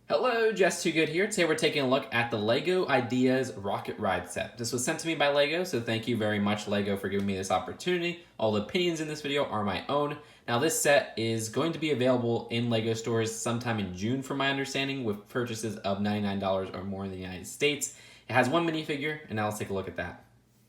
Hello, Just Too Good here. Today we're taking a look at the LEGO Ideas Rocket Ride set. This was sent to me by LEGO, so thank you very much, LEGO, for giving me this opportunity. All the opinions in this video are my own. Now, this set is going to be available in LEGO stores sometime in June, from my understanding, with purchases of $99 or more in the United States. It has one minifigure, and now let's take a look at that.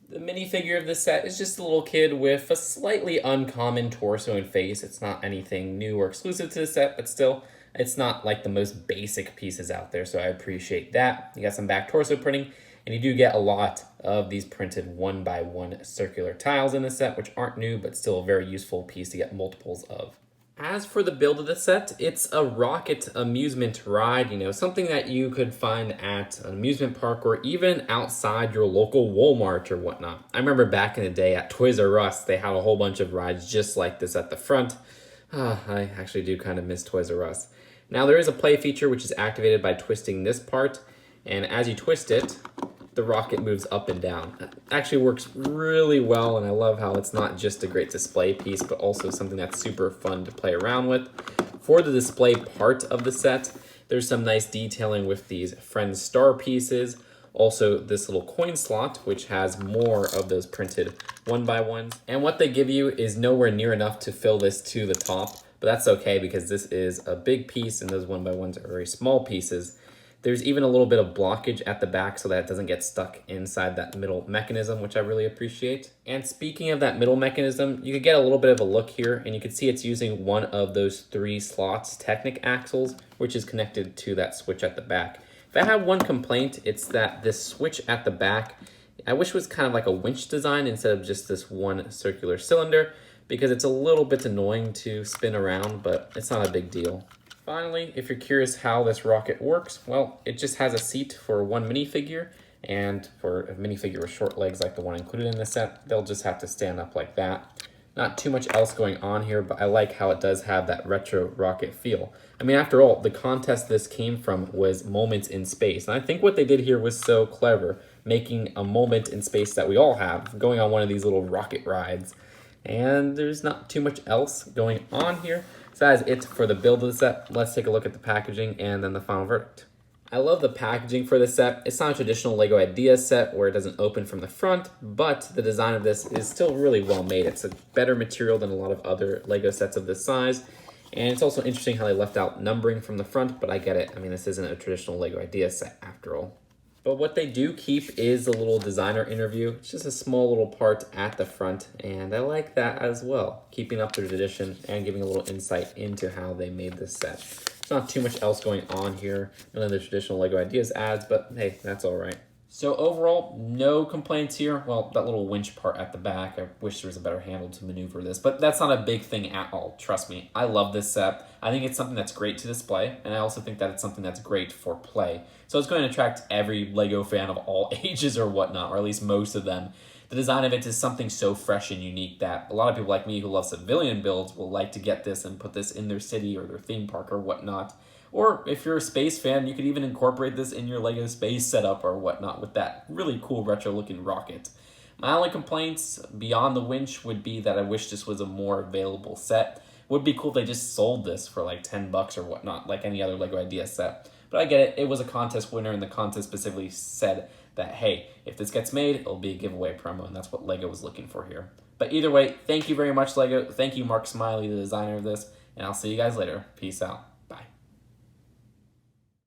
The minifigure of this set is just a little kid with a slightly uncommon torso and face. It's not anything new or exclusive to the set, but still, it's not like the most basic pieces out there, so I appreciate that. You got some back torso printing, and you do get a lot of these printed 1x1 circular tiles in the set, which aren't new, but still a very useful piece to get multiples of. As for the build of the set, it's a rocket amusement ride, something that you could find at an amusement park or even outside your local Walmart or whatnot. I remember back in the day at Toys R Us, they had a whole bunch of rides just like this at the front. I actually do kind of miss Toys R Us. Now, there is a play feature which is activated by twisting this part, and as you twist it, the rocket moves up and down. It actually works really well, and I love how it's not just a great display piece, but also something that's super fun to play around with. For the display part of the set, there's some nice detailing with these Friends star pieces. Also, this little coin slot, which has more of those printed 1x1s. And what they give you is nowhere near enough to fill this to the top, but that's okay because this is a big piece and those 1x1s are very small pieces. There's even a little bit of blockage at the back so that it doesn't get stuck inside that middle mechanism, which I really appreciate. And speaking of that middle mechanism, you could get a little bit of a look here, and you can see it's using one of those 3 slots Technic axles, which is connected to that switch at the back. If I have one complaint, it's that this switch at the back, I wish was kind of like a winch design instead of just this one circular cylinder, because it's a little bit annoying to spin around, but it's not a big deal. Finally, if you're curious how this rocket works, well, it just has a seat for one minifigure, and for a minifigure with short legs like the one included in the set, they'll just have to stand up like that. Not too much else going on here, but I like how it does have that retro rocket feel. I mean, after all, the contest this came from was Moments in Space, and I think what they did here was so clever, making a moment in space that we all have, going on one of these little rocket rides. And there's not too much else going on here. So that is it for the build of the set. Let's take a look at the packaging and then the final verdict. I love the packaging for this set. It's not a traditional LEGO Ideas set where it doesn't open from the front, but the design of this is still really well made. It's a better material than a lot of other LEGO sets of this size. And it's also interesting how they left out numbering from the front, but I get it. I mean, this isn't a traditional LEGO Ideas set after all. But what they do keep is a little designer interview. It's just a small little part at the front, and I like that as well, keeping up the tradition and giving a little insight into how they made this set. There's not too much else going on here, none of the traditional LEGO Ideas ads, but hey, that's all right. So overall, no complaints here. Well, that little winch part at the back, I wish there was a better handle to maneuver this, but that's not a big thing at all, trust me. I love this set. I think it's something that's great to display, and I also think that it's something that's great for play. So it's going to attract every LEGO fan of all ages or whatnot, or at least most of them. The design of it is something so fresh and unique that a lot of people like me who love civilian builds will like to get this and put this in their city or their theme park or whatnot. Or if you're a space fan, you could even incorporate this in your LEGO space setup or whatnot with that really cool retro-looking rocket. My only complaints beyond the winch would be that I wish this was a more available set. Would be cool if they just sold this for like 10 bucks or whatnot, like any other LEGO Idea set. But I get it, it was a contest winner, and the contest specifically said that, hey, if this gets made, it'll be a giveaway promo, and that's what LEGO was looking for here. But either way, thank you very much, LEGO. Thank you, Mark Smiley, the designer of this, and I'll see you guys later. Peace out.